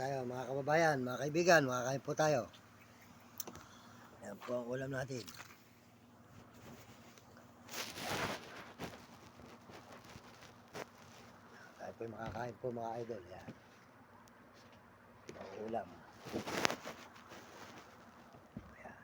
tayo mga kababayan, mga kaibigan, makakain po tayo. Ayan po ang ulam natin. Tayo po makakain po mga idol. Ayan. Ang ulam. Ayan.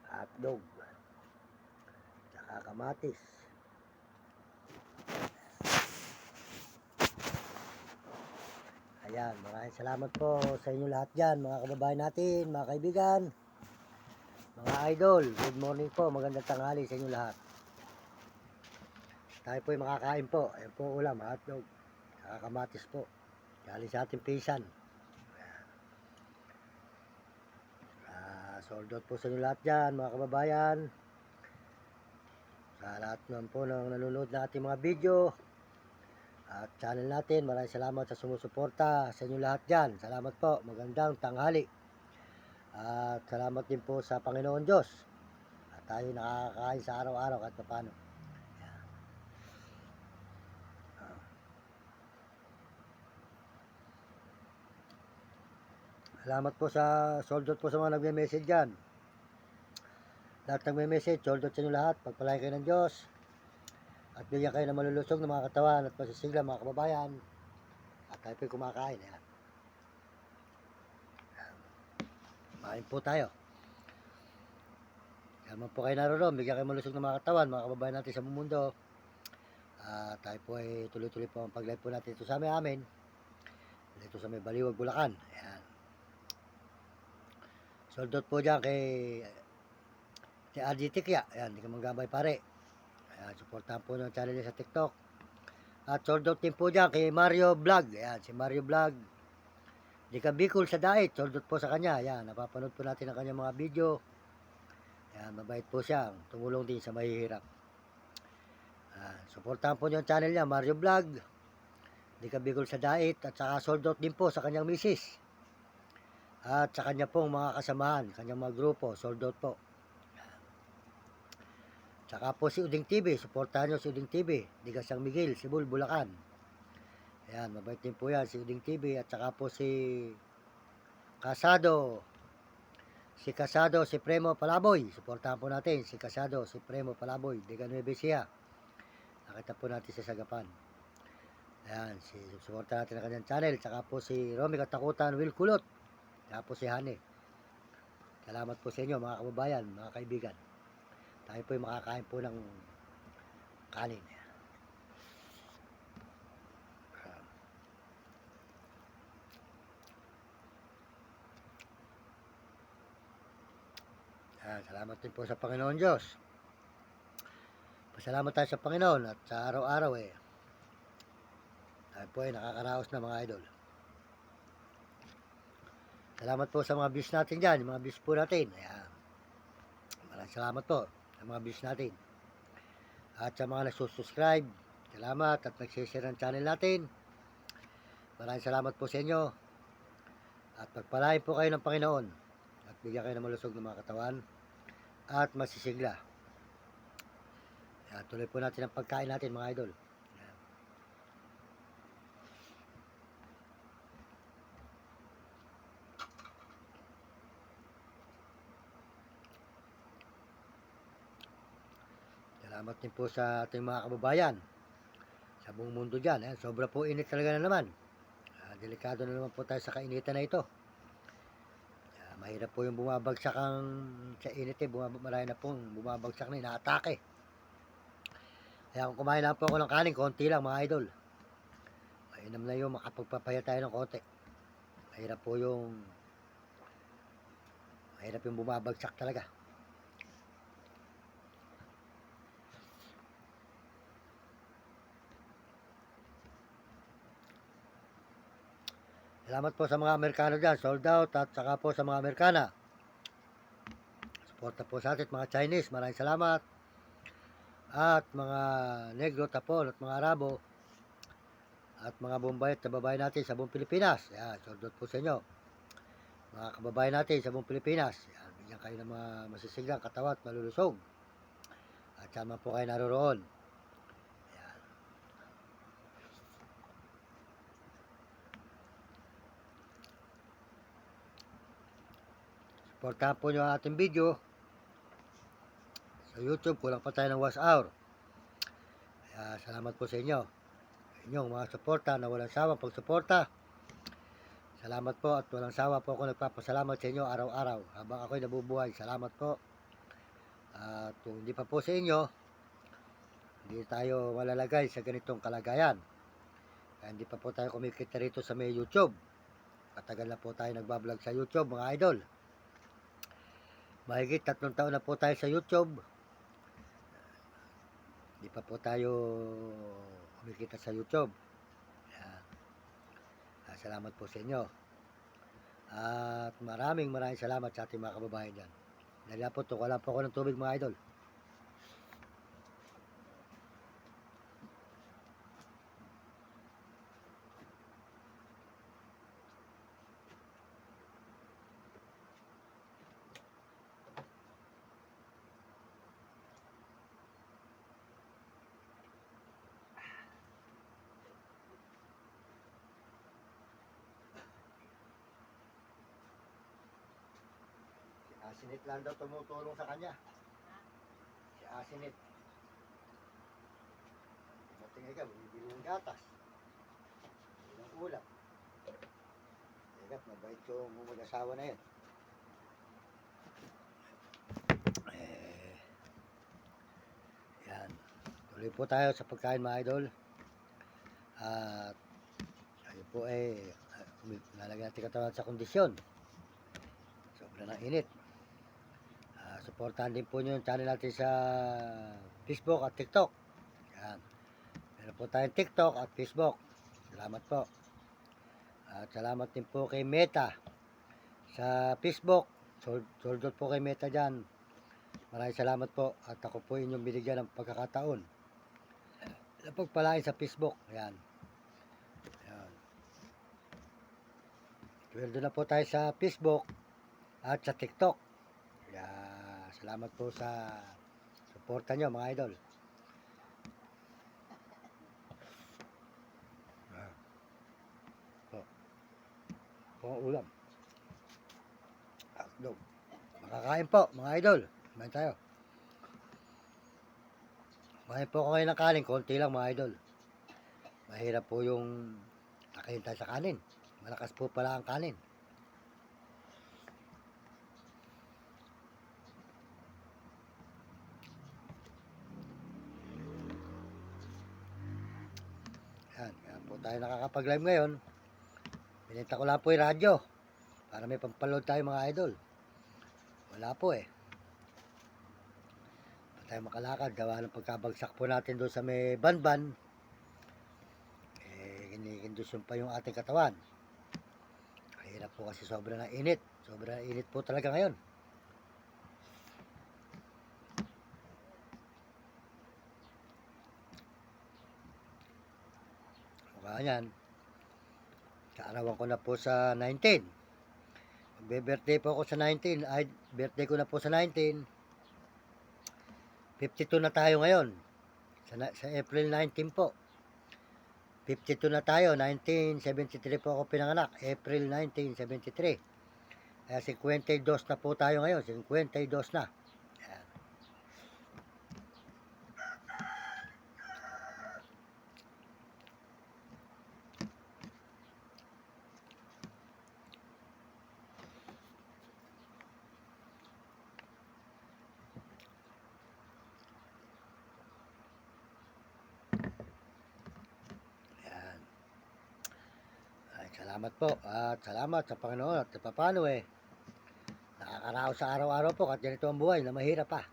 Hotdog. Tsaka kamatis. Ayan, maraming salamat po sa inyo lahat dyan, mga kababayan natin, mga kaibigan, mga idol. Good morning po, magandang tanghali sa inyo lahat. Tayo po makakain po. Ayan po ulam, hotdog, tsaka kamatis po. Galing sa ating pisan. Sold out po sa inyo lahat dyan, mga kababayan. Sa lahat naman po ng nanonood na ating mga video at channel natin, maraming salamat sa sumusuporta sa inyo lahat dyan. Salamat po, magandang tanghali. At salamat din po sa Panginoon Diyos. At tayo nakakakain sa araw-araw kahit paano. Salamat po sa sold out po sa mga nagme-message dyan. Lahat nagme-message, sold out sa inyo lahat. Pagpalain kayo ng Diyos. At bigyan kayo ng malulusog ng mga katawan at masisigla mga kababayan. At tayo po'y kumakain. Ayan. Kumain po tayo. Kaya naman po kayo naroon. Bigyan kayo malusog ng mga katawan, mga kababayan natin sa buong mundo. Tayo po ay tuloy-tuloy po ang pag-live po natin ito sa amin. Dito sa may Baliwag, Bulacan. Ayan. Sold out po dyan kay RG Tikya. Ayan, di ka manggabay pare. Ayan, supportahan po ng channel niya sa TikTok. At sold out din po dyan kay Mario Vlog. Ayan, si Mario Vlog. Di ka Bicol sa Dait. Sold out po sa kanya. Ayan, napapanood po natin ang kanyang mga video. Ayan, mabait po siya. Tumulong din sa mahihirap. Supportahan po niyo ang channel niya, Mario Vlog. Di ka Bicol sa Dait. At saka sold out din po sa kanyang misis. At sa kanya pong mga kasamahan, kanyang mga grupo, sold out po. Tsaka po si Uding TV, supportahan nyo si Uding TV, di ka San Miguel, Sibul, Bulacan. Ayan, mabait din po yan, si Uding TV. At saka po si Casado, si Premo Palaboy. Supportahan po natin si Casado, si Premo Palaboy, di ka Nueva Ecija. Nakita po natin sa Sagapan. Ayan, supportahan natin ang kanyang channel. Tsaka po si Romy Katakutan, Will Kulot. Tsaka po si Hane. Salamat po sa inyo mga kababayan, mga kaibigan. Tayo po makakain po ng kanin. Salamat din po sa Panginoon Diyos. Pasalamat tayo sa Panginoon at sa araw-araw tayo po ay nakakaraos na mga idol. Salamat po sa mga views natin dyan, yung mga views po natin. Ayan. Maraming salamat po sa mga views natin. At sa mga nagsusubscribe, salamat at nagsishare ng channel natin. Maraming salamat po sa inyo. At pagpalain po kayo ng Panginoon. At bigyan kayo ng malusog ng mga katawan. At masisigla. Ayan, tuloy po natin ang pagkain natin mga idol. Ayan. Salamat din po sa ating mga kababayan sa buong mundo dyan. Ayan, sobra po init talaga na naman. Delikado na naman po tayo sa kainitan na ito. Mahirap po yung bumabagsak sa init marami na pong bumabagsak na inaatake. Kaya kung kumain lang po ako ng kanin, konti lang mga idol. Mainam na yung makapagpapaya tayo ng konti. Mahirap yung bumabagsak talaga. Salamat po sa mga Amerikano dyan, sold out. At saka po sa mga Amerikana, suporta po sa atin mga Chinese, maraming salamat. At mga Negro, Tapon at mga Arabo at mga Bombay at babae natin sa buong Pilipinas. Yan, sold out po sa inyo mga kababayan natin sa buong Pilipinas. Yan, bigyan kayo ng mga masisiglang katawan at malulusog. At saan man po kayo naroroon. Yan. Supportahan po nyo ang ating video sa YouTube. Kulang pa tayo ng watch hour. Kaya salamat po sa inyo. Inyong mga suporta na walang sawang pagsuporta. Salamat po at walang sawa po ako nagpapasalamat sa inyo araw-araw habang ako'y nabubuhay. Salamat po. At kung hindi pa po sa inyo, hindi tayo malalagay sa ganitong kalagayan. Kaya hindi pa po tayo kumikita rito sa may YouTube. Matagal na po tayo nagbablog sa YouTube mga idol. Mahigit 3 taon na po tayo sa YouTube. Hindi pa po tayo kumikita sa YouTube. Yan. Salamat po sa inyo. At maraming salamat sa ating mga kababayan dyan. Dahil po, wala po ako ng tubig mga idol. Asinit lang daw tumutulong sa kanya. Si Asinit. Matingay ka, bibili ng gatas. Bibili ng ulam. Teka, mabait yung mag-asawa na yan. Yan. Tuloy po tayo sa pagkain mga idol. At tayo po lalagyan natin katawan sa kondisyon. Sobrang init. Supportahan din po nyo yung channel natin sa Facebook at TikTok. Yan. Meron po tayong TikTok at Facebook. Salamat po. At salamat din po kay Meta sa Facebook. Soldot po kay Meta dyan. Maraming salamat po. At ako po inyong binigyan ng pagkakataon na pagpalain sa Facebook. Yan. Yan. Sweldo na po tayo sa Facebook at sa TikTok. Yan. Salamat po sa suporta nyo mga idol. Pong ulam. Hotdog. Makakain po mga idol. Kumain tayo. Kumain po ako ngayon ng kanin. Konti lang mga idol. Mahirap po yung nakahintay sa kanin. Malakas po pala ang kanin. Yan, kaya po tayo nakakapag-live ngayon. Pinita ko lang po yung radyo para may pampaload tayo mga idol. Wala po pa tayo makalakad gawa ng pagkabagsak po natin doon sa may banban. Kinikindusyon pa yung ating katawan. Mahirap po kasi sobrang init. Sobrang init po talaga ngayon. Yan. Kaarawan ko na po sa 19. Magbe-birthday po ako sa 19. Ay, birthday ko na po sa 19. 52 na tayo ngayon. Sa April 19 po. 52 na tayo. 1973 po ako pinanganak. April 1973. Kaya 52 na po tayo ngayon. 52 na. Salamat po at salamat sa Panginoon at paano nakakaraos sa araw-araw po at ganito ang buhay na mahirap pa.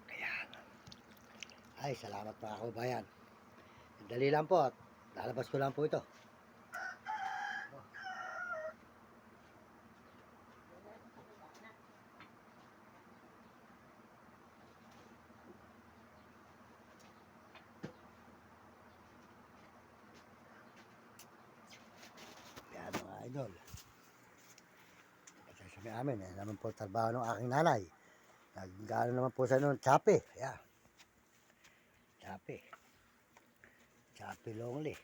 Ayan. Ay, salamat mga kababayan. Dali lang po at lalabas ko lang po ito. Yan mga idol. kami amin. Ayan naman po trabaho ng aking nanay. Nag-ano naman po sa noon, Chape. Ayan. Chape. Chape Longley.